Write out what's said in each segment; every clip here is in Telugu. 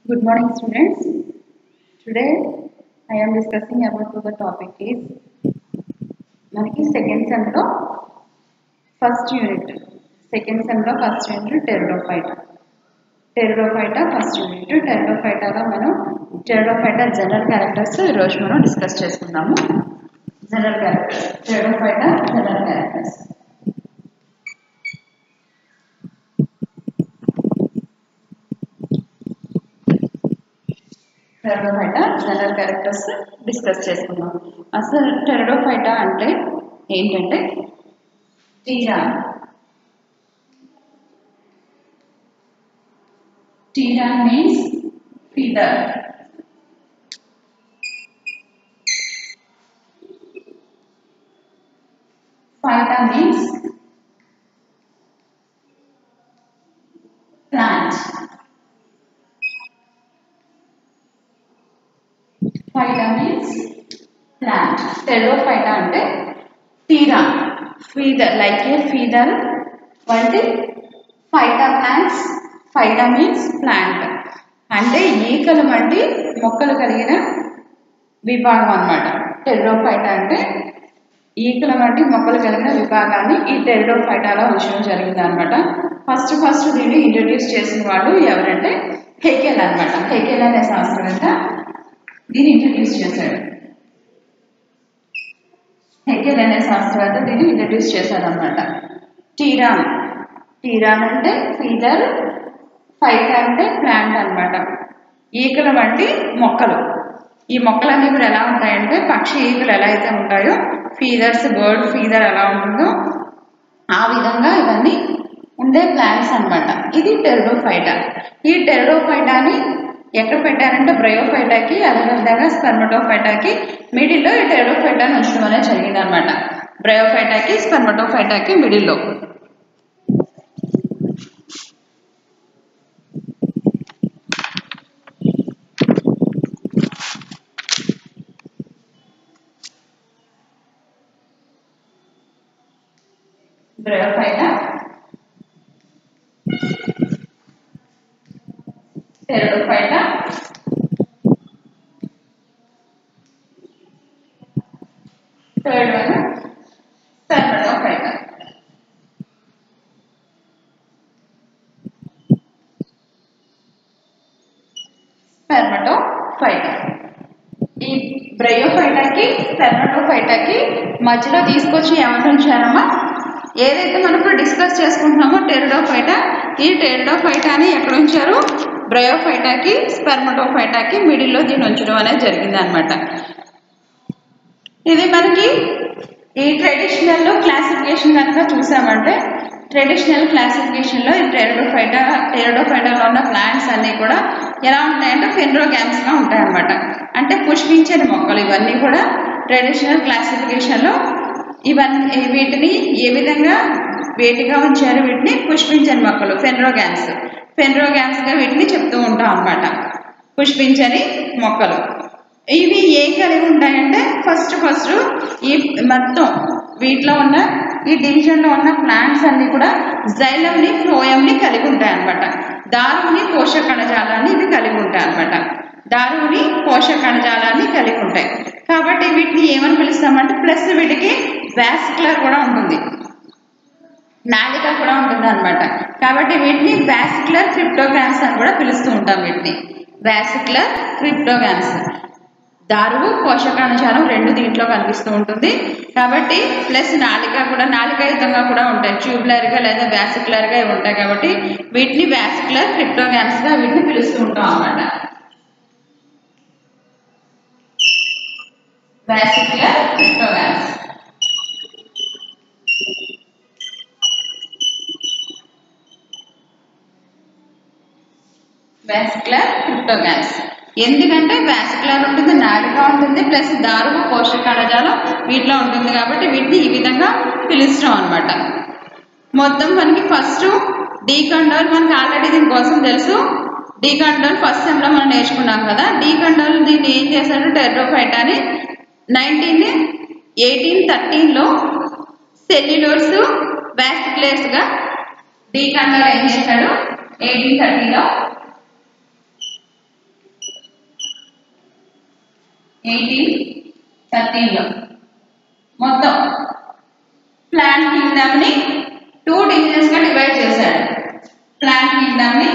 Good morning, students. Today I am discussing about the topic is మనకి సెకండ్ సెమ్ లో first unit pteridophyta first unit టెరిడోఫైటాలో మనం టెరిడోఫైటా జనరల్ క్యారెక్టర్స్ ఈరోజు మనం డిస్కస్ చేసుకుందాము. General characters pteridophyta general characters pteridophyta general characters discuss చేసుకుందాం. అసలు టెరిడోఫైటా అంటే ఏంటంటే ptera means feather. Phyta means plant. Phyta means plant. Pteridophyta అంటే ptera feather like a feather వంటి phyta plants. Phyta means plant అంటే ఈకలు వంటి మొక్కలు కలిగిన విభాగం అన్నమాట. టెరిడోఫైటా అంటే ఈకల వంటి మొక్కలు కలిగిన విభాగాన్ని ఈ టెరిడోఫైటాలో ఉంచడం జరిగింది అనమాట. ఫస్ట్ దీన్ని ఇంట్రడ్యూస్ చేసిన వాడు ఎవరంటే హెకెల్ అనమాట. హెకెల్ అనే శాస్త్రవేత్త దీన్ని ఇంట్రడ్యూస్ చేశాడు. హెకెల్ అనే శాస్త్రవేత్త దీన్ని ఇంట్రడ్యూస్ చేశాడు అనమాట. టీరాన్ అంటే ఫీదర్, ఫైటా అంటే ప్లాంట్ అనమాట. ఈకల వంటి మొక్కలు. ఈ మొక్కలన్నీ కూడా ఎలా ఉంటాయంటే పక్షి ఈకలు ఎలా అయితే ఉంటాయో ఫీదర్స్, బర్డ్ ఫీదర్ ఎలా ఉంటుందో ఆ విధంగా ఇవన్నీ ఉండే ప్లాంట్స్ అనమాట. ఇది టెరిడోఫైటా. ఈ టెరిడోఫైటాని ఎక్కడ పెట్టారంటే బ్రయోఫైటాకి, అదేవిధంగా స్పెర్మటోఫైటాకి మిడిల్లో ఈ టెరిడోఫైటాని ఉంచడం అనేది జరిగింది అనమాట. బ్రయోఫైటాకి, స్పెర్మటోఫైటాకి మిడిల్లో. Bryophyta, pteridophyta, third one spermatophyta. Spermatophyta ఈ బ్రయోఫైటాకి స్పెర్మటోఫైటాకి మధ్యలో తీసుకొచ్చి ఏమని ఉంచారమ్మా, ఏదైతే మనం ఇప్పుడు డిస్కస్ చేసుకుంటున్నామో టెరిడోఫైటా, ఈ టెరిడోఫైటాని ఎక్కడ ఉంచారు, బ్రయోఫైటాకి స్పెర్మటోఫైటాకి మిడిల్లో దీన్ని ఉంచడం అనేది జరిగింది అనమాట. ఇది మనకి ఈ ట్రెడిషనల్ క్లాసిఫికేషన్ కనుక చూసామంటే ట్రెడిషనల్ క్లాసిఫికేషన్లో ఈ టెరిడోఫైటాలో ఉన్న ప్లాంట్స్ అన్నీ కూడా ఎలా ఉంటాయంటే ఫెన్రోగామ్స్గా ఉంటాయన్నమాట. అంటే పుష్పించని మొక్కలు. ఇవన్నీ కూడా ట్రెడిషనల్ క్లాసిఫికేషన్లో వీటిని ఏ విధంగా వేటిగా ఉంచారు, వీటిని పుష్పించని మొక్కలు ఫెన్రోగామ్స్గా వీటిని చెప్తూ ఉంటాం అన్నమాట. పుష్పించని మొక్కలు. ఇవి ఏం కలిగి ఉంటాయంటే ఫస్ట్ ఈ మొత్తం వీటిలో ఉన్న ఈ డివిజన్లో ఉన్న ప్లాంట్స్ అన్ని కూడా జైలంని, ఫ్లోయంని కలిగి ఉంటాయి అన్నమాట. దారుని పోషక కణజాలాన్ని ఇవి కలిగి ఉంటాయి అన్నమాట. దారుని పోషక కణజాలాన్ని కలిగి ఉంటాయి కాబట్టి వీటిని ఏమని పిలుస్తామంటే ప్లస్ వీటికి వాస్కులర్ కూడా ఉంటుంది, నాళిక కూడా ఉంటుంది అనమాట. కాబట్టి వీటిని వాస్కులర్ క్రిప్టోగామ్స్ అని కూడా పిలుస్తూ ఉంటాం. వీటిని వాస్కులర్ క్రిప్టోగామ్స్. దారువు, పోషక కణజాలం రెండు దీంట్లో కనిపిస్తూ ఉంటుంది కాబట్టి ప్లస్ నాళిక కూడా నాళికాయుతంగా కూడా ఉంటాయి. ట్యూబులర్గా లేదా వాస్కులర్గా ఇవి ఉంటాయి కాబట్టి వీటిని వాస్కులర్ క్రిప్టోగామ్స్గా వీటిని పిలుస్తూ ఉంటాం అన్నమాట. Vascular cryptogams. వాస్కులర్ క్రిప్టోగామ్స్ ఎందుకంటే వాస్కులర్ ఉంటుంది, నాళిక ఉంటుంది, ప్లస్ దారువు, పోషక కణజాలం వీటిలో ఉంటుంది కాబట్టి వీటిని ఈ విధంగా పిలుస్తాం అనమాట. మొత్తం మనకి ఫస్ట్ డీకండోల్ మనకి ఆల్రెడీ దీనికోసం తెలుసు. డీకండోల్ ఫస్ట్ సెమ్లో మనం నేర్చుకున్నాం కదా. డీకండోల్ దీన్ని ఏం చేశాడు, టెరిడోఫైటాని 1813లో సెల్యులోస్ వాస్కులేట్స్గా డీకండోల్ ఏం చేశాడు, 1830లో 1813లో మొత్తం ప్లాంట్ కింగ్డమ్ ని 2 డివిజన్స్ గా డివైడ్ చేశాడు. ప్లాంట్ కింగ్డమ్ ని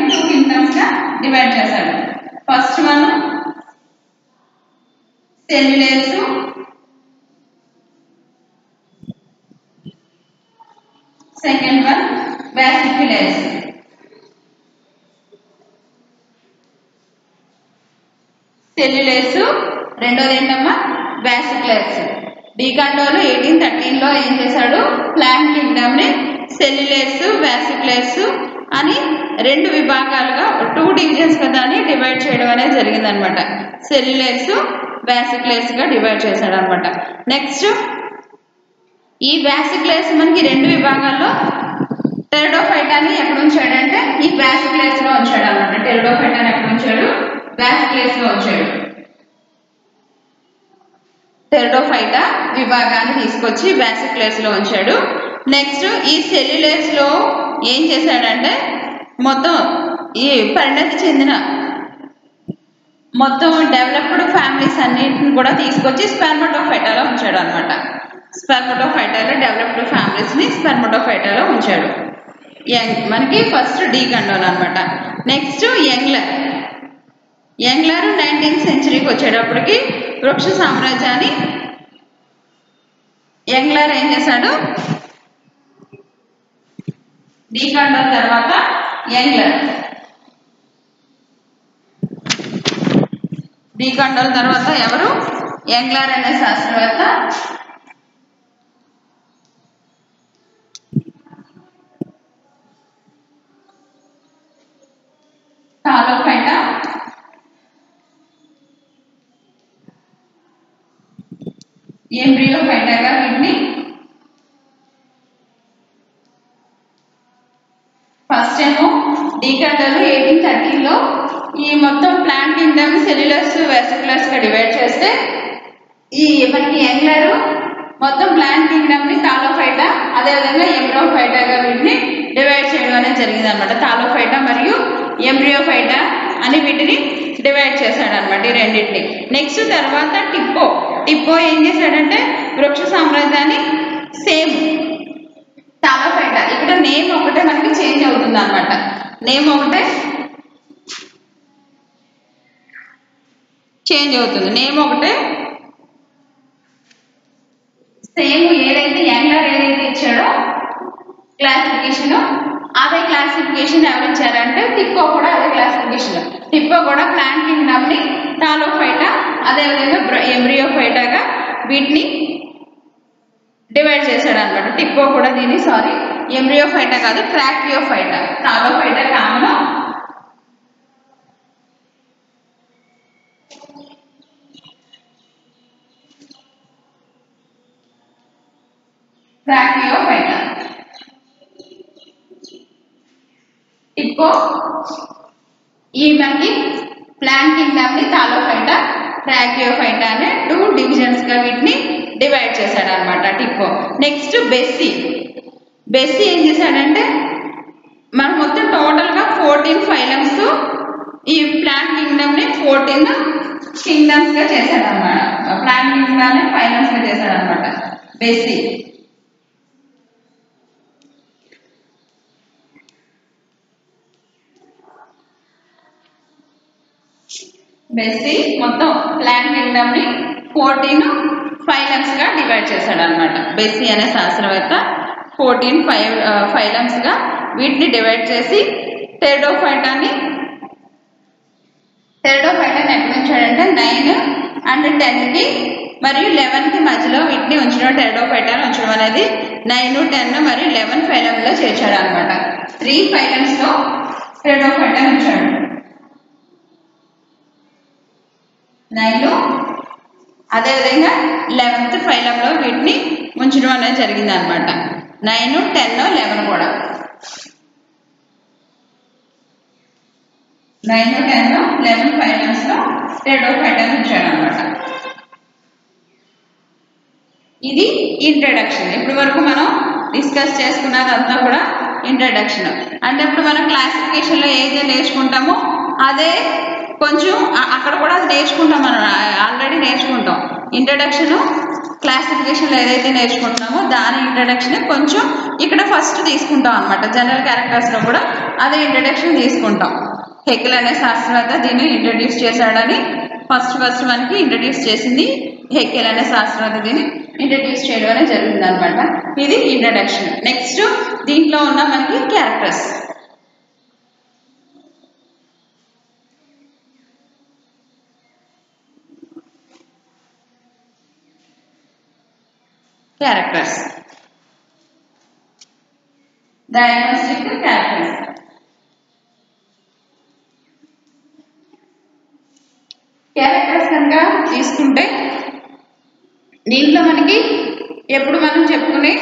టూ కింగ్డమ్స్ గా డివైడ్ చేశాడు. First one cellulares, second one vasculares. Cellulares, రెండోది ఏంటమ్మా వాసిక్యులేస్. డీకండోలో 1813లో ఏం చేశాడు, ప్లాంట్ కింగ్డమ్ ని సెల్యులేస్, వాసిక్యులేస్ అని 2 విభాగాలుగా 2 డివిజన్స్ గా దాన్ని డివైడ్ చేయడం అనేది జరిగింది అనమాట. సెల్యులేస్, వాసిక్యులేస్ గా డివైడ్ చేశాడు అనమాట. నెక్స్ట్ ఈ వాసిక్యులేస్ మనకి 2 విభాగాల్లో టెరిడోఫైటాని ఎక్కడ ఉంచాడంటే ఈ వాసిక్యులేస్ లో ఉంచాడు అనమాట. టెరిడోఫైటాని ఎక్కడ ఉంచాడు, వాసిక్యులేస్ లో ఉంచాడు. టెరిడోఫైటా విభాగాన్ని తీసుకొచ్చి వాసిక్యులేస్ లో ఉంచాడు. నెక్స్ట్ ఈ సెల్యులేస్ లో ఏం చేశాడంటే మొత్తం ఈ పరిణతి చెందిన మొత్తం డెవలప్డ్ ఫ్యామిలీస్ అన్నిటిని కూడా తీసుకొచ్చి స్పెర్మటోఫైటాలో ఉంచాడు అనమాట. స్పెర్మటోఫైటాలో డెవలప్డ్ ఫ్యామిలీస్ ని స్పెర్మటోఫైటాలో ఉంచాడు. మనకి ఫస్ట్ డీకండోల్ అనమాట. నెక్స్ట్ యంగ్లర్. 19th సెంచరీకి వచ్చేటప్పటికి వృక్ష సామ్రాజ్యాన్ని యంగ్లర్ ఏం చేశాడు, డీకండోల్ తర్వాత యంగ్లర్. డీకండోల్ తర్వాత ఎవరు, యంగ్లర్ అనే శాస్త్రవేత్త టాలోఫైటా, ఎంబ్రియోఫైటాగా వీటిని ఫస్ట్ ఏమో డీకండోల్ 1813లో ఈ మొత్తం ప్లాంట్ కింగ్డమ్ సెల్యులస్, వాసిక్యులస్ గా డివైడ్ చేస్తే ఈ మనకి యంగ్లర్ మొత్తం ప్లాంట్ కింగ్డమ్ ని టాలోఫైటా అదేవిధంగా ఎంబ్రియోఫైటాగా వీటిని డివైడ్ చేయడం అనేది జరిగింది అనమాట. టాలోఫైటా మరియు ఎంబ్రియోఫైటా అని వీటిని డివైడ్ చేశాడు అనమాట ఈ రెండింటిని. నెక్స్ట్ తర్వాత టిప్పో ఏం చేశాడంటే వృక్ష సామ్రాజ్యాన్ని సేమ్ టాలోఫైటా, ఇక్కడ నేమ్ ఒకటే మనకి చేంజ్ అవుతుంది అనమాట. నేమ్ ఒకటే చేంజ్ అవుతుంది, నేమ్ ఒకటే సేమ్. ఏదైతే యంగ్లర్ ఏదైతే ఇచ్చాడో క్లాసిఫికేషన్, అదే క్లాసిఫికేషన్ ఎవరు ఇచ్చారంటే టిప్పో కూడా అదే క్లాసిఫికేషన్. టిప్పో కూడా ప్లాంట్ కింగ్డమ్ ని టాలోఫైటా అదేవిధంగా ఎంబ్రియోఫైటాగా వీటిని డివైడ్ చేశాడు అనమాట. టిప్పో కూడా దీన్ని ఎంబ్రియోఫైటా కాదు ట్రాకియోఫైటా, టాలోఫైటా కామన్, ట్రాకియోఫైటా. టిప్పో ఈ మనకి ప్లాంట్ కింగ్డమ్ ని టాలోఫైటా, ట్రాకియోఫైటా అనే 2 డివిజన్స్ గా వీటిని డివైడ్ చేశాడు అనమాట టిప్పో. నెక్స్ట్ బెస్సీ ఏం చేశాడంటే మన మొత్తం టోటల్ గా 14 ఫైలమ్స్ ఈ ప్లాంట్ కింగ్డమ్ ని 14 కింగ్డమ్స్ గా చేశాడు అనమాట. ప్లాంట్ కింగ్డమ్ ని ఫైలమ్స్ గా చేశాడు అనమాట బెస్సీ. బెస్సీ మొత్తం ప్లాంట్ కింగ్డమ్ ని 14 ఫైలమ్స్ గా డివైడ్ చేశాడు అనమాట. బెస్సీ అనే శాస్త్రవేత్త 14 ఫైలమ్స్ గా వీటిని డివైడ్ చేసి టెరిడోఫైటాని ఎక్కడ ఉంచాడంటే 9 and 10 కి మరియు 11 కి మధ్యలో వీటిని ఉంచడం, టెరిడోఫైటాని ఉంచడం అనేది 9, 10 మరియు 11 ఫైలమ్ లో చేర్చాడు అనమాట. 3 ఫైలమ్స్ లో టెరిడోఫైటాని ఉంచాడు. 9 అదేవిధంగా 11th ఫైలంలో వీటిని ఉంచడం అనేది జరిగింది అనమాట. 9, 10, 11 కూడా 9, 10, 11 ఫైలమ్స్ లో టెరిడోఫైటాని ఉంచాడు అనమాట. ఇది ఇంట్రడక్షన్. ఇప్పటి వరకు మనం డిస్కస్ చేసుకున్నదంతా కూడా ఇంట్రడక్షన్. అంటే ఇప్పుడు మనం క్లాసిఫికేషన్లో ఏదైతే నేర్చుకుంటామో అదే కొంచెం అక్కడ కూడా అది నేర్చుకుంటాం, మనం ఆల్రెడీ నేర్చుకుంటాం. ఇంట్రడక్షన్ క్లాసిఫికేషన్లో ఏదైతే నేర్చుకుంటున్నామో దాని ఇంట్రడక్షన్ కొంచెం ఇక్కడ ఫస్ట్ తీసుకుంటాం అనమాట. జనరల్ క్యారెక్టర్స్లో కూడా అదే ఇంట్రడక్షన్ తీసుకుంటాం. హెగెల్ అనే శాస్త్రవేత్త దీన్ని ఇంట్రడ్యూస్ చేశాడని ఫస్ట్ మనకి ఇంట్రడ్యూస్ చేసింది హెగెల్ అనే శాస్త్రవేత్త దీన్ని ఇంట్రడ్యూస్ చేయడం అనేది జరిగింది అనమాట. ఇది ఇంట్రడక్షన్. నెక్స్ట్ దీంట్లో ఉన్న మనకి క్యారెక్టర్స్. Diagnostic characters. క్యారెక్టర్స్ కనుక తీసుకుంటే దీంట్లో మనకి ఎప్పుడు మనం చెప్పుకునే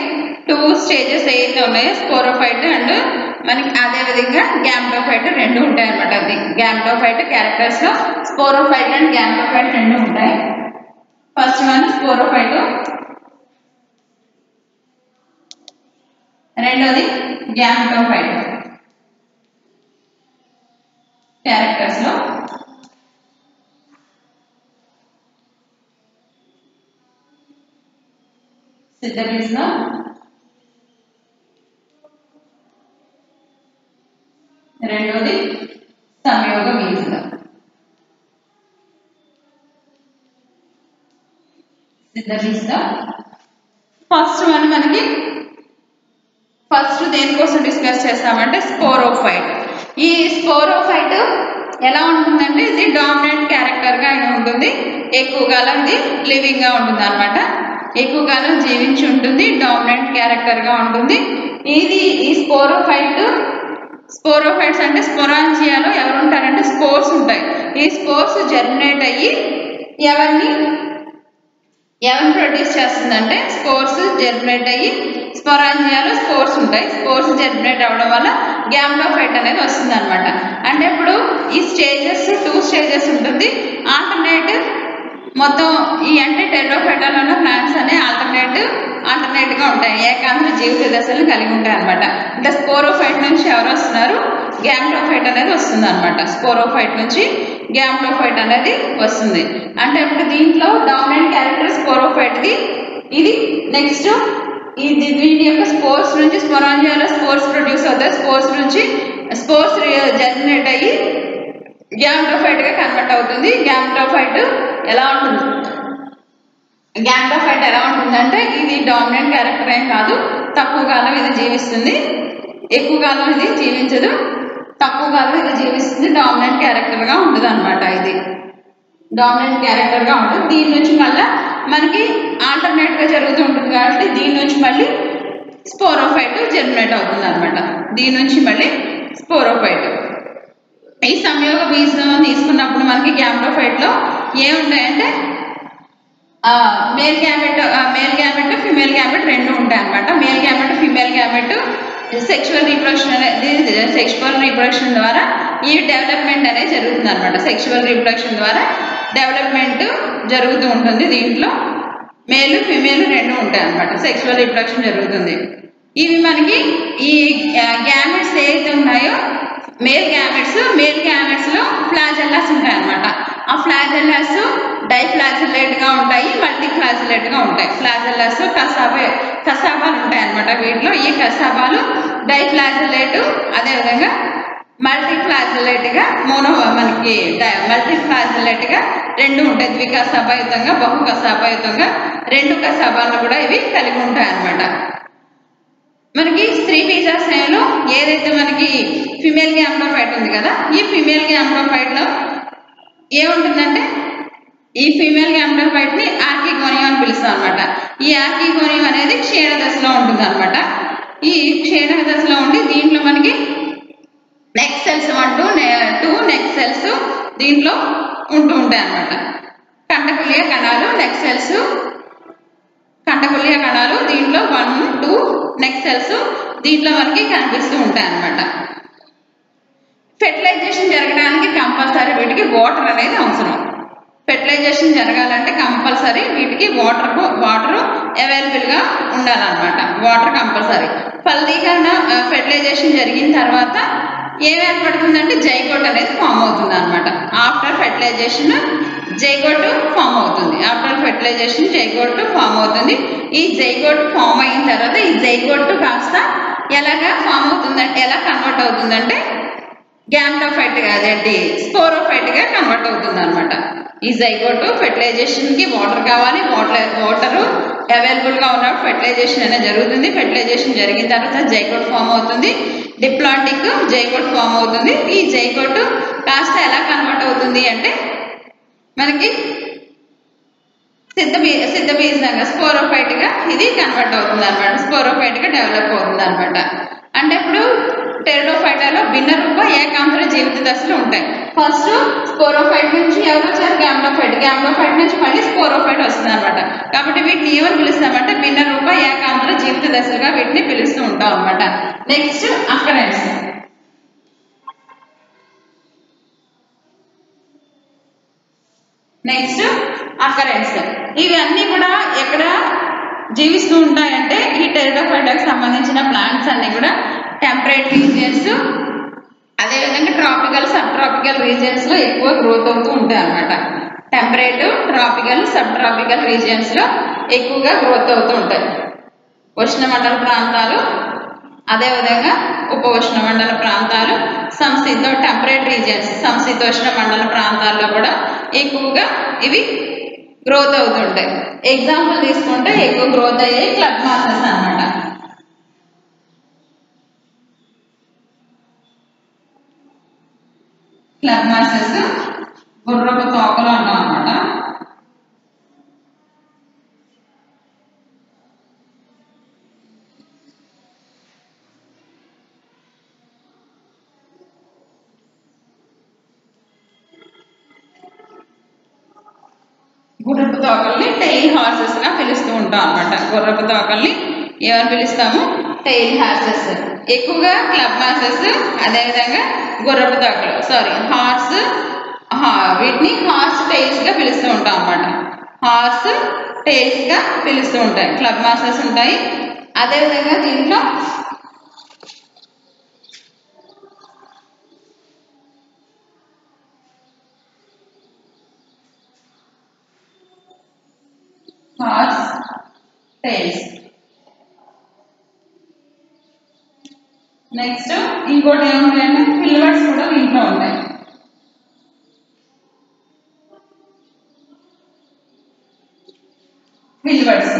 2 స్టేజెస్ ఏదైతే ఉన్నాయో స్పోరోఫైట్ అండ్ మనకి అదేవిధంగా గ్యామ్టోఫైట్ 2 ఉంటాయి అనమాట. అది గ్యామ్టోఫైట్ క్యారెక్టర్స్లో స్పోరోఫైట్ అండ్ గ్యామ్టోఫైట్ 2 ఉంటాయి. ఫస్ట్ వన్ స్పోరోఫైట్, రెండోది గ్యామ్టోఫైట్. క్యారెక్టర్స్లో సిద్ధబీజ్లో రెండోది సంయోగ బీజ్లో. సిద్ధబీజ్లో ఫస్ట్ వన్ మనకి ఫస్ట్ దేనికోసం డిస్కస్ చేస్తామంటే స్పోరోఫైట్. ఈ స్పోరోఫైట్ ఎలా ఉంటుందంటే ఇది డామినెంట్ క్యారెక్టర్గా ఉంటుంది. ఎక్కువ కాలం ఇది లివింగ్గా ఉంటుంది అనమాట. ఎక్కువ కాలం జీవించి ఉంటుంది. డామినెంట్ క్యారెక్టర్గా ఉంటుంది. ఇది ఈ స్పోరోఫైట్స్ అంటే స్పోరాంజియాలో ఎవరు ఉంటారంటే స్పోర్స్ ఉంటాయి. ఈ స్పోర్స్ జర్మినేట్ అయ్యి ఎవరిని ప్రొడ్యూస్ చేస్తుందంటే స్పోర్స్ జర్మినేట్ అయ్యి స్పోరాంజియాలో స్పోర్స్ ఉంటాయి. స్పోర్స్ జర్మినేట్ అవ్వడం వల్ల గ్యామ్టోఫైట్ అనేది వస్తుంది అనమాట. అంటే ఇప్పుడు ఈ స్టేజెస్ 2 స్టేజెస్ ఉంటుంది. ఆల్టర్నేట్ మొత్తం ఈ అంటే టెట్రాఫైటాలో ఉన్న ప్లాంట్స్ అనే ఆల్టర్నేట్గా ఉంటాయి. ఏకాంత జీవిత దశలను కలిగి ఉంటాయి అనమాట. ఇంకా స్పోరోఫైట్ నుంచి ఎవరు వస్తున్నారు, గ్యామ్టోఫైట్ అనేది వస్తుంది అనమాట. స్పోరోఫైట్ నుంచి గ్యామ్టోఫైట్ అనేది వస్తుంది. అంటే ఇప్పుడు దీంట్లో డామినెంట్ క్యారెక్టర్ స్పోరోఫైట్ది. ఇది నెక్స్ట్ దీని యొక్క స్పోర్స్ నుంచి స్పోరాంజియాలో స్పోర్స్ ప్రొడ్యూస్ అవుతాయి. స్పోర్స్ నుంచి స్పోర్స్ జర్మినేట్ అయ్యి గ్యామ్టోఫైట్గా కన్వర్ట్ అవుతుంది. గ్యామ్టోఫైట్ ఎలా ఉంటుందంటే ఇది డామినెంట్ క్యారెక్టర్ ఏం కాదు. తక్కువ కాలం ఇది జీవిస్తుంది, ఎక్కువ కాలం ఇది జీవించదు. తక్కువ కాలం ఇది జీవిస్తుంది. డామినెంట్ క్యారెక్టర్గా ఉంటుంది అనమాట. ఇది డామినెంట్ క్యారెక్టర్గా ఉంటుంది. దీని నుంచి మళ్ళీ మనకి ఆల్టర్నేట్గా జరుగుతూ ఉంటుంది కాబట్టి దీని నుంచి మళ్ళీ స్పోరోఫైట్ జర్మినేట్ అవుతుంది అనమాట. దీని నుంచి మళ్ళీ స్పోరోఫైట్. ఈ సంయోగ బీజం తీసుకున్నప్పుడు మనకి గ్యామ్టోఫైట్లో ఏముంటాయంటే మేల్ గ్యామెట్ ఫిమేల్ గ్యామెట్ 2 ఉంటాయి అనమాట. Male gamete female gamete sexual reproduction ద్వారా ఈ డెవలప్మెంట్ అనేది జరుగుతుంది అనమాట. సెక్షువల్ రీప్రొడక్షన్ ద్వారా డెవలప్మెంట్ జరుగుతూ ఉంటుంది. దీంట్లో మేలు ఫిమేల్ 2 ఉంటాయి అనమాట. సెక్షువల్ రీప్రొడక్షన్ జరుగుతుంది. ఇవి మనకి ఈ గ్యామెట్స్ ఏదైతే ఉన్నాయో మేల్ గ్యామెట్స్లో ఫ్లాజెల్లాస్ ఉంటాయి అనమాట. ఆ ఫ్లాజెల్లాస్ డైఫ్లాజిలేట్గా ఉంటాయి, మల్టీ ఫ్లాజిలేట్గా ఉంటాయి. ఫ్లాజెల్లాస్ కసాబాలు ఉంటాయి అనమాట. వీటిలో ఈ కసాబాలు డైఫ్లాజిలేట్, అదేవిధంగా మల్టీ ఫ్లాజిలేట్గా మల్టీ ఫ్లాజిలేట్గా 2 ఉంటాయి. ద్వికసాబాయుతంగా బహుకసాబాయుతంగా 2 కసాబాలను కూడా ఇవి కలిగి ఉంటాయి అనమాట. మనకి స్త్రీ బీజాశయంలో ఏదైతే మనకి ఫిమేల్ గ్యామ్టోఫైట్ ఉంది కదా, ఈ ఫిమేల్ గ్యామ్టోఫైట్లో ఏముంటుందంటే ఈ ఫిమేల్ గ్యామ్టోఫైట్ని ఆర్కిగోనియం అని పిలుస్తాం అనమాట. ఈ ఆర్కిగోనియం అనేది క్షీణ దశలో ఉంటుంది అనమాట. ఈ క్షీణ దశలో ఉండి దీంట్లో మనకి neck cells 1 to 2 neck cells దీంట్లో ఉంటూ ఉంటాయి అనమాట. కండకుల్య కణాలు నెక్ సెల్స్, కండకుల్య కణాలు దీంట్లో 1 to 2 నెక్ సెల్స్ దీంట్లో మనకి కనిపిస్తూ ఉంటాయి అనమాట. ఫెర్టిలైజేషన్ జరగడానికి కంపల్సరీ వీటికి వాటర్ అనేది అవసరం. ఫెర్టిలైజేషన్ జరగాలంటే కంపల్సరీ వీటికి వాటర్ అవైలబుల్గా ఉండాలన్నమాట. Water compulsory. ఫలదీకరణ ఫెర్టిలైజేషన్ జరిగిన తర్వాత ఏం ఏర్పడుతుందంటే జైగోట్ అనేది ఫామ్ అవుతుంది అనమాట. ఆఫ్టర్ ఫెర్టిలైజేషన్ జైగోట్ ఫామ్ అవుతుంది. ఆఫ్టర్ ఫెర్టిలైజేషన్ జైగోట్ ఫామ్ అవుతుంది. ఈ జైగోట్ ఫామ్ అయిన తర్వాత ఈ జైగోట్ కాస్త ఎలాగా ఫామ్ అవుతుందంటే ఎలా కన్వర్ట్ అవుతుందంటే గ్యామ్టోఫైట్ అదేంటి స్పోరోఫైట్ గా కన్వర్ట్ అవుతుంది అనమాట. ఈ జైగోట్ ఫెర్టిలైజేషన్ కి వాటర్ కావాలి, వాటర్ అవైలబుల్ గా ఉన్నప్పుడు ఫెర్టిలైజేషన్ అనేది జరుగుతుంది. ఫెర్టిలైజేషన్ జరిగిన తర్వాత జైగోట్ ఫామ్ అవుతుంది. డిప్లాంటిక్ జైగోట్ ఫామ్ అవుతుంది. ఈ జైగోట్ కాస్త ఎలా కన్వర్ట్ అవుతుంది అంటే మనకి సిద్ధబీజంగా స్పోరోఫైట్ గా ఇది కన్వర్ట్ అవుతుంది అనమాట. స్పోరోఫైట్ గా డెవలప్ అవుతుంది అనమాట. అంటే ఇప్పుడు టెరిడోఫైటాలో భిన్న రూప ఏకాంతర జీవిత దశలు ఉంటాయి. ఫస్ట్ స్పోరోఫైట్ నుంచి ఎవరు వచ్చారు గ్యామ్టోఫైట్ నుంచి మళ్ళీ స్పోరోఫైట్ వస్తుంది అనమాట. కాబట్టి వీటిని ఏమని పిలుస్తామంటే భిన్న రూప ఏకాంతర జీవిత దశలుగా వీటిని పిలుస్తూ ఉంటాం అనమాట. Next occurrence. ఇవన్నీ కూడా ఎక్కడ జీవిస్తూ ఉంటాయంటే ఈ టెరిడోఫైటాకి సంబంధించిన ప్లాంట్స్ అన్ని కూడా టెంపరేట్ రీజియన్స్ అదేవిధంగా ట్రాపికల్ సబ్ ట్రాపికల్ రీజియన్స్ లో ఎక్కువ గ్రోత్ అవుతూ ఉంటాయి అన్నమాట. Temperate tropical sub tropical regions లో ఎక్కువగా గ్రోత్ అవుతూ ఉంటాయి. ఉష్ణమండల ప్రాంతాలు అదేవిధంగా ఉప ఉష్ణమండల ప్రాంతాలు టెంపరేట్ రీజియన్స్ సంశీతోష్ణ మండల ప్రాంతాల్లో కూడా ఎక్కువగా ఇవి గ్రోత్ అవుతుంటాయి. ఎగ్జాంపుల్ తీసుకుంటే ఎక్కువ గ్రోత్ అయ్యే క్లబ్ మాసెస్ అన్నమాట. క్లబ్ మాసెస్ గుర్రపు తోకలు అంటాం అన్నమాట. గుర్రపు తోకల్ని టెయిల్ హార్సెస్ గా పిలుస్తూ ఉంటాం అన్నమాట. గుర్రపు తోకల్ని ఏమని పిలుస్తాము? Tail horses. ఎక్కువగా క్లబ్ మాసెస్ అదేవిధంగా గుర్రపు తోకలు హార్స్ వీటిని హార్స్ టెయిల్స్ గా పిలుస్తూ ఉంటాం అన్నమాట. హార్స్ టెయిల్స్ గా పిలుస్తూ ఉంటాయి. క్లబ్ మాసెస్ ఉంటాయి. అదేవిధంగా దీంట్లో హార్స్ టెయిల్స్. నెక్స్ట్ ఇంకోటి ఏముంటాయంటే ఫిల్వర్స్ కూడా దీంట్లో ఉంటాయి. ఫిల్వర్స్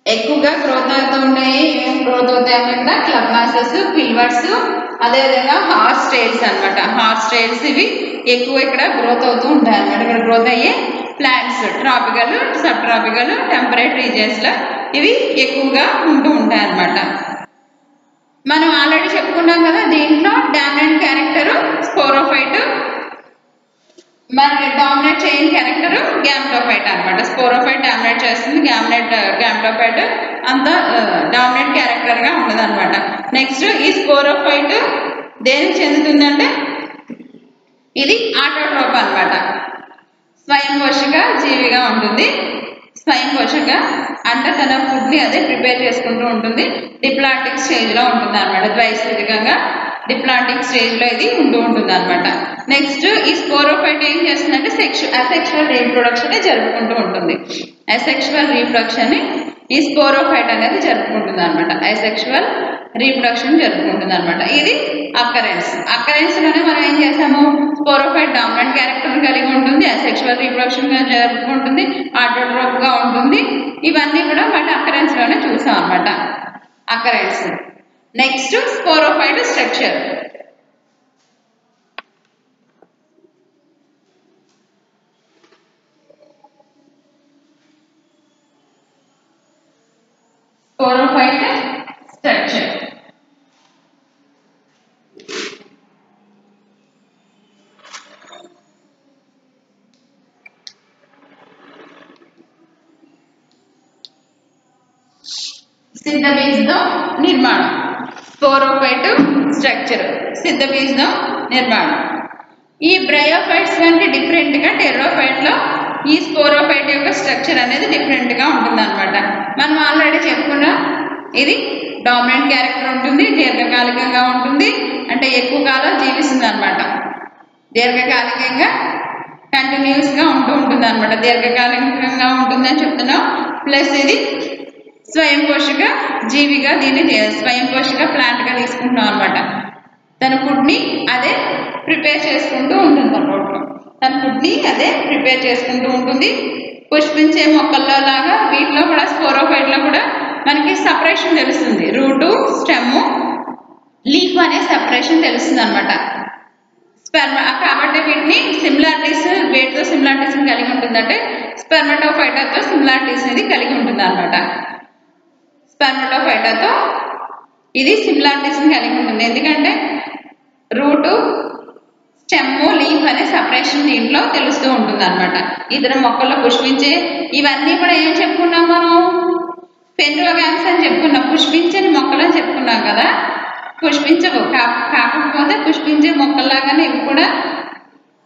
ఎక్కువగా గ్రోత్ అవుతూ ఉంటాయి. ఏమేమి గ్రోత్ అవుతాయన్నమాట? క్లబ్ మాసెస్, ఫిల్వర్స్ అదేవిధంగా హార్స్ టెయిల్స్ అన్నమాట. హార్స్ టెయిల్స్ ఇవి ఎక్కువ ఇక్కడ గ్రోత్ అవుతూ ఉంటాయి అన్నమాట. ఇక్కడ గ్రోత్ అయ్యే plants tropical sub tropical temperate regions లో ఇవి ఎక్కువగా ఉంటూ ఉంటాయి అన్నమాట. మనం ఆల్రెడీ చెప్పుకున్నాం కదా, దీంట్లో డామినెంట్ క్యారెక్టర్ స్పోరోఫైట్, మనకి డామినేట్ చేయని క్యారెక్టర్ గ్యామ్టోఫైట్ అన్నమాట. స్పోరోఫైట్ డామినేట్ చేస్తుంది, గ్యామ్టోఫైట్ అంత డామినేట్ క్యారెక్టర్ గా ఉండదు అనమాట. నెక్స్ట్ ఈ స్పోరోఫైట్ దేనికి చెందుతుందంటే ఇది ఆటోట్రోప్ అన్నమాట. స్వయం పోషక జీవిగా ఉంటుంది. స్వయం పోషక అంటే తన ఫుడ్ ని అదే ప్రిపేర్ చేసుకుంటూ ఉంటుంది. డిప్లాంటిక్ స్టేజ్ లో ఉంటుంది అనమాట. ద్వైస్కృతికంగా డిప్లాంటిక్ స్టేజ్ లో ఇది ఉంటూ ఉంటుంది అనమాట. నెక్స్ట్ ఈ స్పోరోఫైట్ ఏం చేస్తుందంటే అసెక్షువల్ రీప్రొడక్షన్ జరుపుకుంటూ ఉంటుంది. అసెక్షువల్ రీప్రొడక్షన్ ఈ స్పోరోఫైట్ అనేది జరుపుకుంటుంది అనమాట. అసెక్షువల్ రీప్రొడక్షన్ జరుపుకుంటుంది అనమాట. ఇది అక్కరెన్స్ లోనే మనం ఏం చేసాము? స్పోరోఫైట్ డామినెంట్ క్యారెక్టర్ కలిగి ఉంటుంది, అసెక్షువల్ రీప్రొడక్షన్ గా జరుపుకుంటుంది, ఆటోట్రోప్ గా ఉంటుంది. ఇవన్నీ కూడా మళ్ళీ అక్కరెన్స్ లోనే చూసాం అనమాట. Occurrence. Next sporophyte structure. Sporophyte structure సిద్ధబీజం నిర్మాణం. స్పోరోఫైట్ స్ట్రక్చర్ సిద్ధబీజం నిర్మాణం. ఈ బ్రయోఫైట్స్ కంటే డిఫరెంట్ గా టెరిడోఫైట్ లో ఈ స్పోరోఫైట్ యొక్క స్ట్రక్చర్ అనేది డిఫరెంట్ గా ఉంటుంది అనమాట. మనం ఆల్రెడీ చెప్పుకున్నాం ఇది డామినెంట్ క్యారెక్టర్ ఉంటుంది, దీర్ఘకాలికంగా ఉంటుంది, అంటే ఎక్కువ కాలం జీవిస్తుంది అనమాట. దీర్ఘకాలికంగా కంటిన్యూస్ గా ఉంటుంది అనమాట. దీర్ఘకాలికంగా ఉంటుందని చెప్తున్నాం. ప్లస్ ఇది స్వయం పోషక జీవిగా, దీన్ని స్వయం పోషక ప్లాంట్ గా తీసుకుంటున్నాం అనమాట. తన ఫుడ్ ని అదే ప్రిపేర్ చేసుకుంటూ ఉంటుంది అనమాట. తన ఫుడ్ ని అదే ప్రిపేర్ చేసుకుంటూ ఉంటుంది. పుష్పించే మొక్కల్లో లాగా వీటిలో కూడా స్పోరోఫైట్ లో కూడా మనకి సపరేషన్ తెలుస్తుంది. రూటు, స్టెమ్, లీఫ్ అనే సపరేషన్ తెలుస్తుంది అనమాట. కాబట్టి వీటిని సిమిలారిటీస్, వేటితో సిమిలారిటీస్ కలిగి ఉంటుందంటే స్పెర్మటోఫైటాతో సిమిలారిటీస్ అనేది కలిగి ఉంటుంది అనమాట. స్పెర్మటోఫైటాతో ఇది సిమిలారిటీస్ కలిగి ఉంటుంది. ఎందుకంటే రూటు, స్టెమ్, లీఫ్ అనే సపరేషన్ దీంట్లో తెలుస్తూ ఉంటుంది అనమాట. ఇతర మొక్కల్లో పుష్పించే ఇవన్నీ కూడా ఏం చెప్పుకున్నాం మనం? ఫెన్రోగామ్స్ అని చెప్పుకున్నాం. పుష్పించని మొక్కలు అని చెప్పుకున్నాం కదా. పుష్పించవు, కాకపోతే పుష్పించే మొక్కల్లాగానే ఇవి కూడా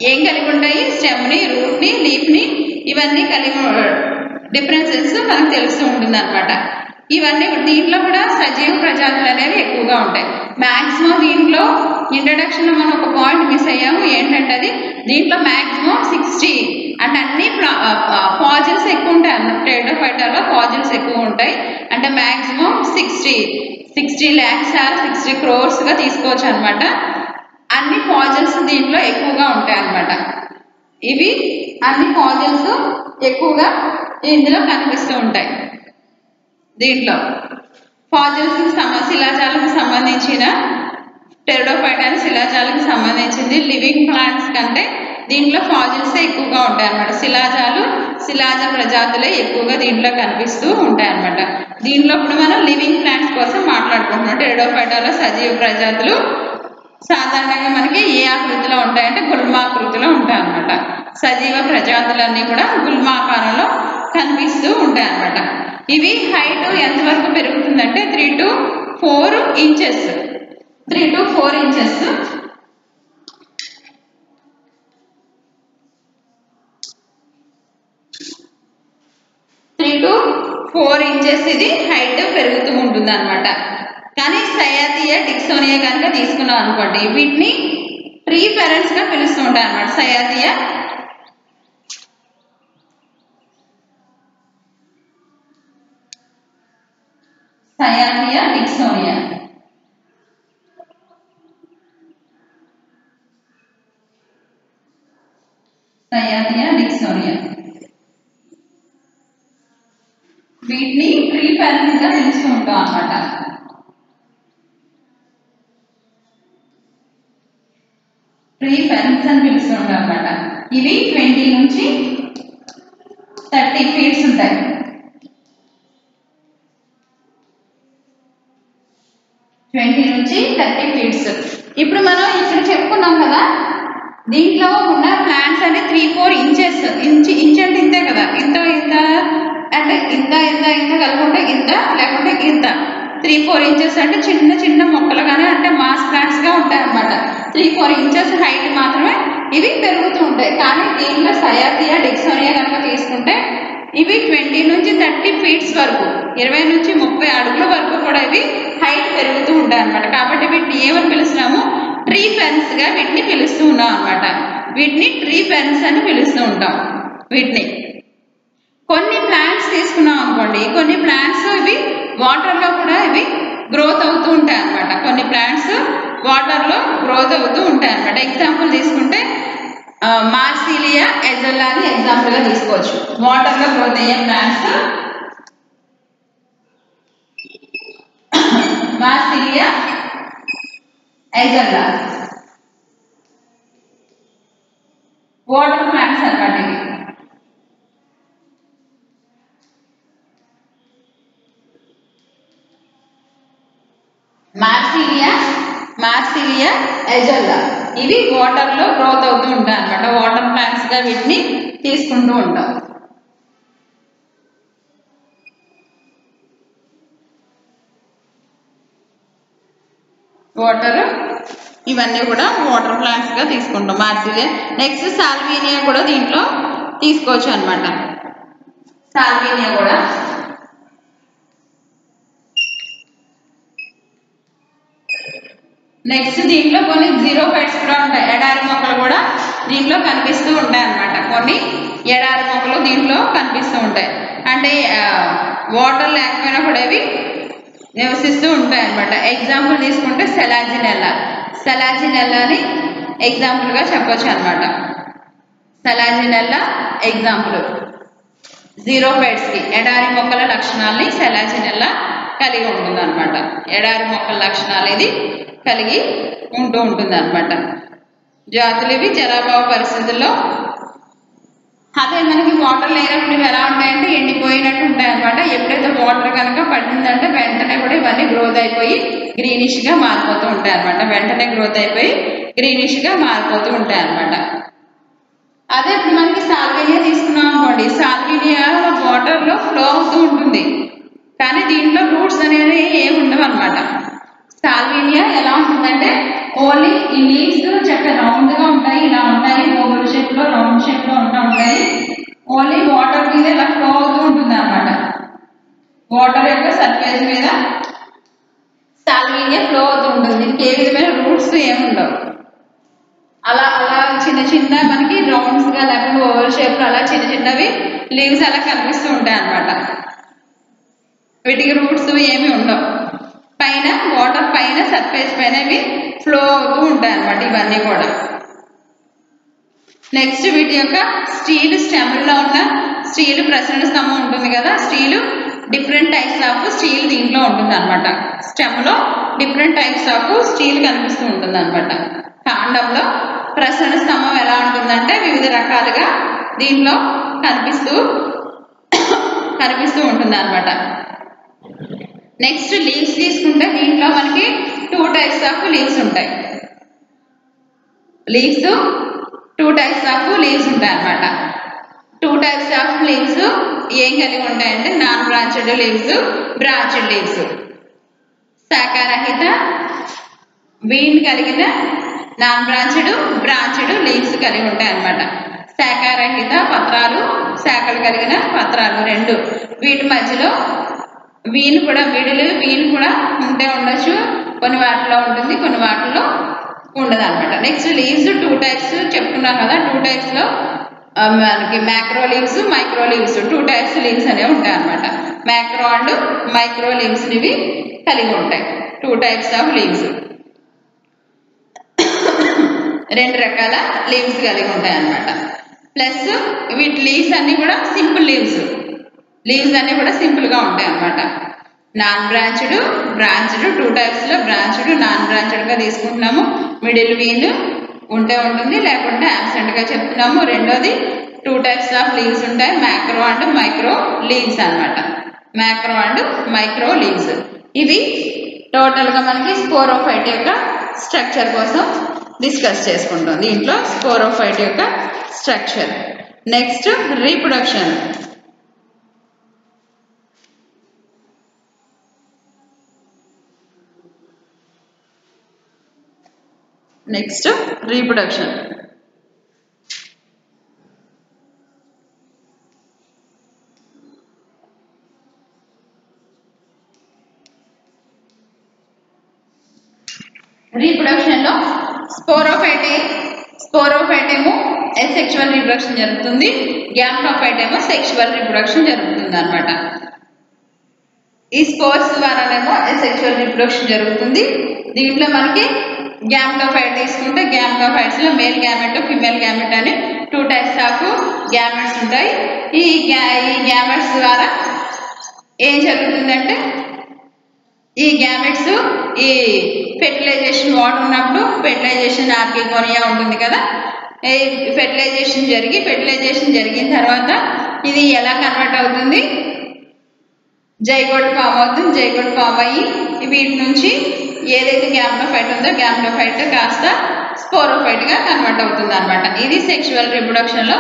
ఏం కలిగి ఉంటాయి? స్టెమ్ని, రూట్ని, లీఫ్ని ఇవన్నీ కలిగి డిఫరెన్సెస్ మనకు తెలుస్తూ ఉంటుంది అనమాట. ఇవన్నీ దీంట్లో కూడా సజీవ ప్రజాతులు అనేవి ఎక్కువగా ఉంటాయి. మ్యాక్సిమం దీంట్లో ఇంట్రడక్షన్ లో మనం ఒక పాయింట్ మిస్ అయ్యాము. ఏంటంటే అది దీంట్లో మ్యాక్సిమం 60 అంటే అన్ని ఫాజిల్స్ ఎక్కువ ఉంటాయి అన్నమాట. టెరిడోఫైటాలో ఫాజిల్స్ ఎక్కువ ఉంటాయి. అంటే మ్యాక్సిమం 60 lakhs or 60 crores గా తీసుకోవచ్చు అనమాట. అన్ని ఫాజిల్స్ దీంట్లో ఎక్కువగా ఉంటాయి అన్నమాట. ఇవి అన్ని ఫాజిల్స్ ఎక్కువగా ఇందులో కనిపిస్తూ ఉంటాయి. దీంట్లో ఫాజిల్స్ శిలాజాలకు సంబంధించిన టెరిడోఫైటా అని శిలాజాలకు సంబంధించింది. లివింగ్ ప్లాంట్స్ కంటే దీంట్లో ఫాజిల్స్ ఎక్కువగా ఉంటాయి అన్నమాట. శిలాజ ప్రజాతులే ఎక్కువగా దీంట్లో కనిపిస్తూ ఉంటాయి అన్నమాట. దీంట్లో ఇప్పుడు మనం లివింగ్ ప్లాంట్స్ కోసం మాట్లాడుకుంటున్నాం. టెరిడోఫైటాలో సజీవ ప్రజాతులు సాధారణంగా మనకి ఏ ఆకృతిలో ఉంటాయంటే గుల్మాకృతిలో ఉంటాయి అన్నమాట. సజీవ ప్రజాతులన్నీ కూడా గుల్మాకారంలో కనిపిస్తూ ఉంటాయి అన్నమాట. ఇవి హైట్ ఎంతవరకు పెరుగుతుందంటే 3 to 4 inches. 3 to 4 inches. ఇది హైట్ పెరుగుతూ ఉంటుంది అనమాట. కానీ సయాథియా, డిక్సోనియా కనుక తీసుకున్నాం అనుకోండి, వీటిని ట్రీ ఫెరెన్స్ గా పిలుస్తూ ఉంటారు అనమాట. సయాథియా, డిక్సోనియా. వీటిని ట్రీ ఫెరెన్స్ గా పిలుస్తూ ఉంటాం అనమాట. ట్రీ ఫెరెన్స్ అని పిలుస్తూ ఉంటాం అనమాట. ఇవి 20 నుంచి 30 feet ఉంటాయి. 20 నుంచి 30 feet. ఇప్పుడు మనం ఇక్కడ చెప్పుకున్నాం కదా, దీంట్లో ఉన్న ప్లాంట్స్ అంటే 3-4 inches. ఇంచ్ అంటే ఇంతే కదా, ఇంత అంటే ఇంత కలుపుకుంటే ఇంత, లేకుంటే ఇంత. 3-4 inches అంటే చిన్న మొక్కలుగానే, అంటే మాస్ ప్లాంట్స్ గా ఉంటాయి అన్నమాట. 3-4 inches హైట్ మాత్రమే ఇవి పెరుగుతూ ఉంటాయి. కానీ దీంట్లో సయాథియా, డిక్సోనియా కనుక తీసుకుంటే ఇవి 20 నుంచి 30 feet వరకు, 20 నుంచి 30 అడుగుల వరకు కూడా ఇవి హైట్ పెరుగుతూ ఉంటాయి అన్నమాట. కాబట్టి వీటిని ఏమని పిలుస్తున్నాము? ట్రీ ఫెరెన్స్ గా వీటిని పిలుస్తూ ఉన్నాం అన్నమాట. వీటిని ట్రీ ఫెరెన్స్ అని పిలుస్తూ ఉంటాం. వీటిని కొన్ని ప్లాంట్స్ తీసుకున్నాం అనుకోండి, కొన్ని ప్లాంట్స్ ఇవి వాటర్ లో కూడా ఇవి గ్రోత్ అవుతూ ఉంటాయి అన్నమాట. కొన్ని ప్లాంట్స్ వాటర్ లో గ్రోత్ అవుతూ ఉంటాయి అన్నమాట. ఎగ్జాంపుల్ తీసుకుంటే మార్సిలియా ఎజెల్లా అని ఎగ్జాంపుల్ గా తీసుకోవచ్చు. వాటర్ లో గ్రోత్ అయ్యే ప్లాంట్స్ మార్సిలియా ఎజెల్లా, వాటర్ ప్లాంట్స్ అన్నమాట ఇవి. మార్సిలియా ఎజెల్లా ఇవి వాటర్ లో గ్రోత్ అవుతూ ఉంటాయి అన్నమాట. వాటర్ ప్లాంట్స్ గా వీటిని తీసుకుంటూ ఉంటాం. వాటర్, ఇవన్నీ కూడా వాటర్ ప్లాంట్స్ గా తీసుకుంటాం. మార్సిలియా. నెక్స్ట్ సాల్వినియా కూడా దీంట్లో తీసుకోవచ్చు అన్నమాట. సాల్వినియా కూడా నెక్స్ట్ దీంట్లో కొన్ని జీరోఫైట్స్ కూడా ఉంటాయి, ఎడారి మొక్కలు కూడా దీంట్లో కనిపిస్తూ ఉంటాయి అన్నమాట. కొన్ని ఎడారి మొక్కలు దీంట్లో కనిపిస్తూ ఉంటాయి, అంటే వాటర్ లేకపోయినా కూడా ఇవి నివసిస్తూ ఉంటాయి అన్నమాట. ఎగ్జాంపుల్ తీసుకుంటే సెలాజినెల్లాని ఎగ్జాంపుల్గా చెప్పొచ్చు అనమాట. సెలాజినెల్లా ఎగ్జాంపుల్ జీరోఫైట్స్కి ఎడారి మొక్కల లక్షణాలని సెలాజినెల్లా కలిగి ఉంటుంది అనమాట. ఎడారి మొక్కల లక్షణాలు ఇది కలిగి ఉంటుంది అనమాట. జాతులు ఇవి జలాభావ పరిస్థితుల్లో. అదే మనకి వాటర్ లేనప్పుడు ఇవి ఎలా ఉంటాయంటే ఎండిపోయినట్టు ఉంటాయి అనమాట. ఎప్పుడైతే వాటర్ కనుక పడిందంటే వెంటనే కూడా ఇవన్నీ గ్రోత్ అయిపోయి గ్రీనిష్గా మారిపోతూ ఉంటాయి అనమాట. వెంటనే గ్రోత్ అయిపోయి గ్రీనిష్గా మారిపోతూ ఉంటాయి అనమాట. అదే ఇప్పుడు మనకి సాల్వినియా తీసుకున్నాం అనుకోండి, సాల్వినియా వాటర్లో ఫ్లో అవుతూ ఉంటుంది, కానీ దీంట్లో రూట్స్ అనేవి ఏమి ఉండవు అనమాట. సాల్వినియా ఎలా ఉంటుందంటే ఓన్లీ ఈ లీవ్స్ చక్కగా రౌండ్గా ఉంటాయి, ఇలా ఉంటాయి, ఓవల్ షేప్లో రౌండ్ షేప్లో ఉంటాయి. ఓన్లీ వాటర్ మీద ఇలా ఫ్లో అవుతూ ఉంటుంది అనమాట. వాటర్ యొక్క సర్ఫేస్ మీద సాల్వినియా ఫ్లో అవుతూ ఉంటుంది. దీనికి ఏ విధమైన రూట్స్ ఏమి ఉండవు. అలా అలా చిన్న మనకి రౌండ్స్గా లేకపోతే ఓవల్ షేప్లో అలా చిన్నవి లీవ్స్ అలా కనిపిస్తూ ఉంటాయి అనమాట. వీటికి రూట్స్ ఏమి ఉండవు. పైన వాటర్ పైన సర్ఫేస్ పైన ఇవి ఫ్లో అవుతూ ఉంటాయి అన్నమాట ఇవన్నీ కూడా. నెక్స్ట్ వీటి యొక్క స్టీల్ స్టెమ్లో ఉన్న స్టీల్ ప్రసరణ స్తంభం ఉంటుంది కదా, steel different types of steel దీంట్లో ఉంటుంది అనమాట. స్టెమ్లో డిఫరెంట్ టైప్స్ ఆఫ్ స్టీల్ కనిపిస్తూ ఉంటుంది అనమాట. కాండంలో ప్రసరణ స్తంభం ఎలా ఉంటుందంటే వివిధ రకాలుగా దీంట్లో కనిపిస్తూ ఉంటుంది అనమాట. నెక్స్ట్ లీవ్స్ తీసుకుంటే దీంట్లో మనకి 2 టైప్స్ ఆఫ్ లీవ్స్ ఉంటాయి. లీవ్స్ 2 టైప్స్ ఆఫ్ లీవ్స్ ఉంటాయి అన్నమాట. 2 టైప్స్ ఆఫ్ లీవ్స్ ఏం కలిగి ఉంటాయంటే non branched leaves, branched leaves. శాఖారహిత వీన్ కలిగిన నాన్ బ్రాంచెడ్, బ్రాంచెడ్ లీవ్స్ కలిగి ఉంటాయి అన్నమాట. శాఖారహిత పత్రాలు, శాఖలు కలిగిన పత్రాలు రెండు. వీటి మధ్యలో వీన్ కూడా వీన్ కూడా ఉంటే ఉండొచ్చు, కొన్ని వాటిలో ఉంటుంది, కొన్ని వాటిలో ఉండదు అనమాట. నెక్స్ట్ లీవ్స్ 2 టైప్స్ చెప్పుకున్నాం కదా. 2 టైప్స్లో మనకి macro leaves, micro leaves, 2 types leaves అనేవి ఉంటాయి అనమాట. మ్యాక్రో అండ్ మైక్రో లీవ్స్ ఇవి కలిగి ఉంటాయి. 2 టైప్స్ ఆఫ్ లీవ్స్, 2 రకాల లీవ్స్ కలిగి ఉంటాయి అనమాట. ప్లస్ వీటి లీవ్స్ అన్ని కూడా సింపుల్ లీవ్స్ అన్ని కూడా సింపుల్గా ఉంటాయి అనమాట. నాన్ బ్రాంచ్డ్, బ్రాంచ్డ్ 2 టైప్స్లో బ్రాంచ్డ్, నాన్ బ్రాంచ్డ్గా తీసుకుంటున్నాము. మిడిల్ వీన్ ఉంటే ఉంటుంది, లేకుంటే యాబ్సెంట్గా చెప్తున్నాము. రెండోది 2 టైప్స్ ఆఫ్ లీవ్స్ ఉంటాయి, మ్యాక్రో అండ్ మైక్రో లీవ్స్ అనమాట. మ్యాక్రో అండ్ మైక్రో లీవ్స్ ఇవి టోటల్గా మనకి స్పోరోఫైట్ యొక్క స్ట్రక్చర్ కోసం డిస్కస్ చేసుకుంటాం. దీంట్లో స్పోరోఫైట్ యొక్క structure. Next reproduction. Next reproduction. రీప్రొడక్షన్లో స్పోరోఫైట్ ఏమో సెక్షువల్ రీప్రొడక్షన్ జరుగుతుంది, గ్యామ్టోఫైట్ ఏమో సెక్షువల్ రీప్రొడక్షన్ జరుగుతుంది అనమాట. ఈ స్పోర్స్ ద్వారానేమో సెక్షువల్ రీప్రొడక్షన్ జరుగుతుంది. దీంట్లో మనకి గ్యామ్టోఫైట్ తీసుకుంటే గ్యామ్టోఫైట్స్లో మేల్ గ్యామెట్, ఫిమేల్ గ్యామెట్ అని 2 టైప్స్ ఆఫ్ గ్యామెట్స్ ఉంటాయి. ఈ గ్యామెట్స్ ద్వారా ఏం జరుగుతుందంటే ఈ గ్యామెట్స్ ఈ ఫెర్టిలైజేషన్ వాటర్ ఉన్నప్పుడు ఫెర్టిలైజేషన్ ఆర్కిగోనియా ఉంటుంది కదా, ఫెర్టిలైజేషన్ జరిగిన తర్వాత ఇది ఎలా కన్వర్ట్ అవుతుంది, జైగోట్ ఫామ్ అవుతుంది. జైగోట్ ఫామ్ అయ్యి వీటి నుంచి ఏదైతే గ్యామ్టోఫైట్ ఉందో గ్యామ్టోఫైట్ కాస్త స్పోరోఫైట్గా కన్వర్ట్ అవుతుంది అనమాట. ఇది సెక్షువల్ రీప్రొడక్షన్లో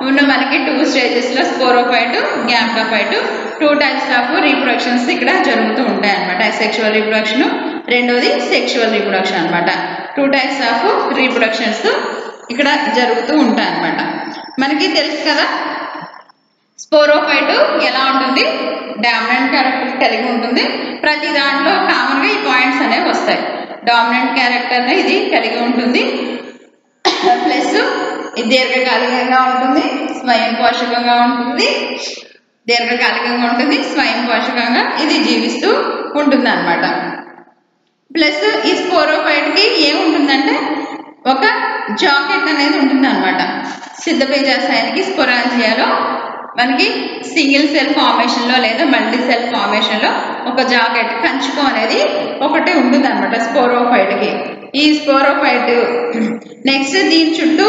ఉన్న మనకి 2 స్టేజెస్లో స్పోరోఫైట్, గ్యామ్టోఫైట్ 2 టైప్స్ ఆఫ్ రీప్రొడక్షన్స్ ఇక్కడ జరుగుతూ ఉంటాయి అనమాట. సెక్షువల్ రీప్రొడక్షన్, రెండోది సెక్షువల్ రీప్రొడక్షన్ అనమాట. 2 టైప్స్ ఆఫ్ రీప్రొడక్షన్స్ ఇక్కడ జరుగుతూ ఉంటాయి అనమాట. మనకి తెలుసు కదా స్పోరోఫైట్ ఎలా ఉంటుంది, డామినెంట్ క్యారెక్టర్స్ కలిగి ఉంటుంది. ప్రతి దాంట్లో కామన్గా ఈ పాయింట్స్ అనేవి వస్తాయి. డామినెంట్ క్యారెక్టర్ని ఇది కలిగి ఉంటుంది. ప్లస్ ఇది దీర్ఘకాలికంగా ఉంటుంది, స్వయం పోషకంగా ఉంటుంది, దీర్ఘకాలికంగా ఉంటుంది, స్వయం పోషకంగా ఇది జీవిస్తూ ఉంటుంది అనమాట. ప్లస్ ఈ స్పోరోఫైట్కి ఏముంటుందంటే ఒక జాకెట్ అనేది ఉంటుంది అనమాట. సిద్ధబీజాశయానికి స్పోరాంజియాలో మనకి సింగిల్ సెల్ ఫార్మేషన్లో లేదా మల్టీ సెల్ ఫార్మేషన్లో ఒక జాకెట్ కంచుకం అనేది ఒకటి ఉంటుంది అనమాట స్పోరోఫైట్కి. ఈ స్పోరోఫైట్ నెక్స్ట్ దీని చుట్టూ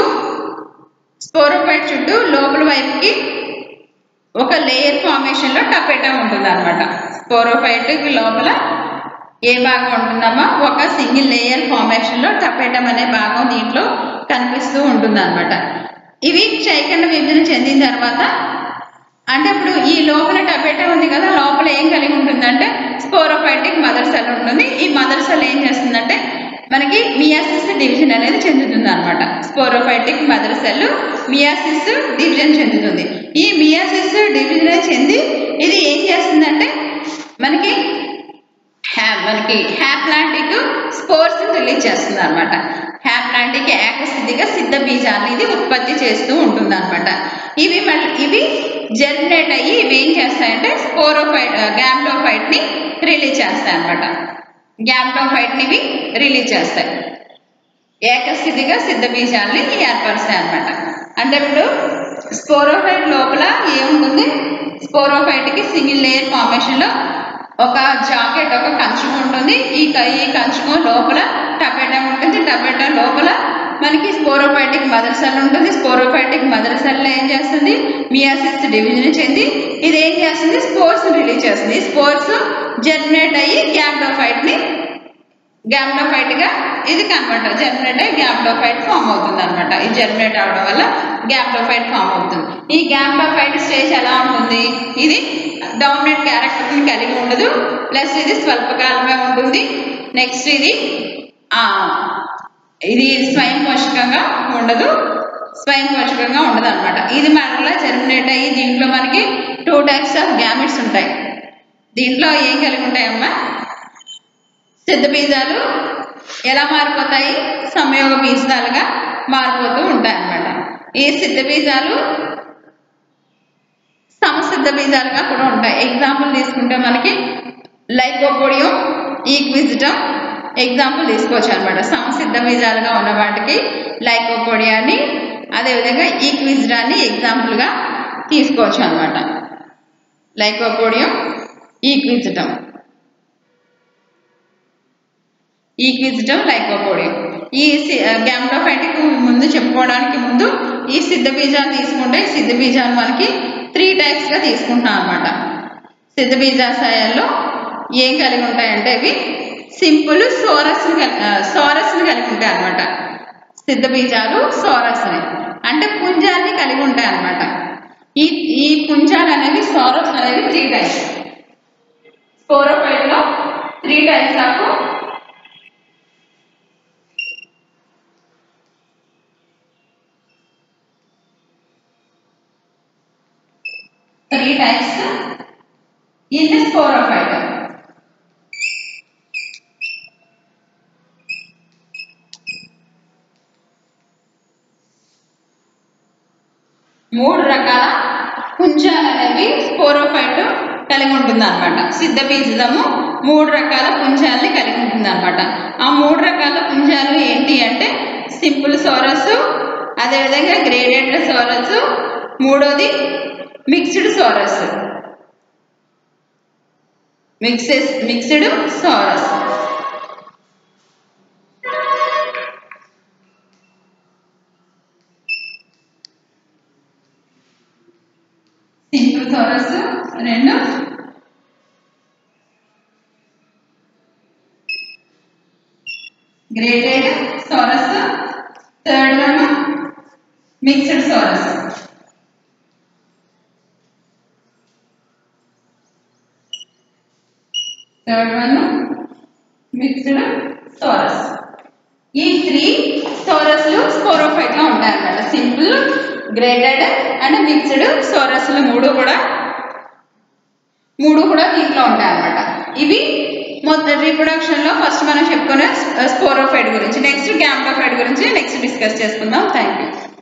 స్పోరోఫైట్ చుట్టూ లోపల వైపుకి ఒక లేయర్ ఫార్మేషన్లో టపెటా ఉంటుంది అనమాట. స్పోరోఫైట్ లోపల ఏ భాగం ఉంటుందమ్మా, ఒక సింగిల్ లేయర్ ఫార్మేషన్లో టపెటం అనే భాగం దీంట్లో కనిపిస్తూ ఉంటుంది అనమాట. ఇవి క్షయఖండ విభజన చెందిన తర్వాత అంటే ఇప్పుడు ఈ లోపల టపెటా ఉంది కదా, లోపల ఏం కలిగి ఉంటుందంటే స్పోరోఫైటిక్ మదర్ సెల్ ఉంటుంది. ఈ మదర్ సెల్ ఏం చేస్తుందంటే మనకి మియాసిస్ డివిజన్ అనేది చెందుతుంది అనమాట. Sporophytic mother cell meiosis division చెందుతుంది. ఈ మియాసిస్ డివిజన్ చెంది ఇది ఏం చేస్తుందంటే మనకి హ్యాప్లాంటిక్ స్పోర్స్ రిలీజ్ చేస్తుంది అనమాట. హ్యాప్లాంటిక్ ఏకస్థితిగా సిద్ధ బీజాన్ని ఇది ఉత్పత్తి చేస్తూ ఉంటుంది అనమాట. ఇవి జర్మినేట్ అయ్యి ఇవి ఏం చేస్తాయంటే స్పోరోఫైట్ గ్యామ్లోఫైట్ ని రిలీజ్ చేస్తాయి అనమాట. గ్యామ్లోఫైట్ ని ఇవి రిలీజ్ చేస్తాయి, ఏకస్థితిగా సిద్ధ బీజాన్ని ఏర్పరుస్తాయి అనమాట. అంటే ఇప్పుడు స్పోరోఫైట్ లోపల ఏముంటుంది, స్పోరోఫైట్ కి సింగిల్ లేయర్ ఫార్మేషన్ లో ఒక జాకెట్ ఒక కంచుకం ఉంటుంది. ఈ కంచుకం లోపల టపెటా ఉంటుంది. టపెటా లోపల మనకి స్పోరోఫైటిక్ మదర్ సెల్ ఉంటుంది. స్పోరోఫైటిక్ మదర్ సెల్ ఏం చేస్తుంది, మియాసిస్ డివిజన్ చెంది ఇది ఏం చేస్తుంది, స్పోర్స్ రిలీజ్ చేస్తుంది. స్పోర్స్ జర్మినేట్ అయ్యి గ్యామ్లోఫైట్ గా ఇది కన్వర్ట్ జర్మినేట్ అయ్యి గ్యామ్లోఫైట్ ఫామ్ అవుతుంది అనమాట. ఈ జర్మినేట్ అవడం వల్ల గ్యామ్లోఫైట్ ఫామ్ అవుతుంది. ఈ గ్యామ్లోఫైట్ స్టేజ్ ఎలా ఉంటుంది, ఇది డామినెంట్ క్యారెక్టర్ ని కలిగి ఉండదు, ప్లస్ ఇది స్వల్పకాలమే ఉంటుంది. నెక్స్ట్ ఇది స్వయం పోషకంగా ఉండదు అనమాట. ఇది మరలా జర్మినేట్ అయ్యి దీంట్లో మనకి 2 types ఆఫ్ గ్యామెట్స్ ఉంటాయి. దీంట్లో ఏం కలిగి ఉంటాయమ్మా, సిద్ధ బీజాలు ఎలా మారిపోతాయి, సంయోగ బీజాలుగా మారిపోతూ ఉంటాయి అన్నమాట. ఈ సిద్ధ బీజాలు సమసిద్ధ బీజాలుగా కూడా ఉంటాయి. ఎగ్జాంపుల్ తీసుకుంటే మనకి లైకోపోడియం, ఈక్విజిటం ఎగ్జాంపుల్ తీసుకోవచ్చు అనమాట. సమసిద్ధ బీజాలుగా ఉన్న వాటికి లైకోపోడియాన్ని అదేవిధంగా ఈక్విజిటాన్ని ఎగ్జాంపుల్గా తీసుకోవచ్చు అనమాట. Lycopodium, equisetum, lycopodium. ఈ గ్యామ్లోఫైటిక్ ముందు చెప్పుకోవడానికి ముందు ఈ సిద్ధ బీజాలు తీసుకుంటే సిద్ధ బీజాలు మనకి 3 types గా తీసుకుంటున్నాం అనమాట. సిద్ధ బీజాశయాల్లో ఏం కలిగి ఉంటాయంటే ఇవి సింపుల్ సోరస్ని కలిగి ఉంటాయి అనమాట. సిద్ధ బీజాలు సోరస్ని అంటే పుంజాన్ని కలిగి ఉంటాయి అనమాట. ఈ పుంజాలు అనేవి సోరస్ అనేవి 3 types. స్పోరోఫైట్ లో 3 types of in the sporophyte. మూడు రకాల పుంజాలు అనేవి స్పోరోఫైట్ కలిగి ఉంటుంది అనమాట. సిద్ధ బీజము 3 రకాల పుంజాలని కలిగి ఉంటుంది అనమాట. ఆ 3 రకాల పుంజాలు ఏంటి అంటే సింపుల్ సోరస్, అదేవిధంగా గ్రేడెడ్ సోరస్, మూడోది mixed Soros. Mixed Soros. Simple Soros 2, graded Soros 3rd one mixed Soros. Third one mixed Soros. ఈ 3 సోరస్లు స్పోరోఫైట్ లో ఉంటాయి అన్నమాట. సింపుల్, గ్రేడెడ్ అండ్ మిక్స్డ్ సోరస్లు మూడు కూడా దీంట్లో ఉంటాయి అన్నమాట. ఇవి రీప్రొడక్షన్ లో ఫస్ట్ మనం చెప్పుకునే స్పోరోఫైట్ గురించి, నెక్స్ట్ గ్యామ్టోఫైట్ గురించి నెక్స్ట్ డిస్కస్ చేసుకుందాం. Thank you.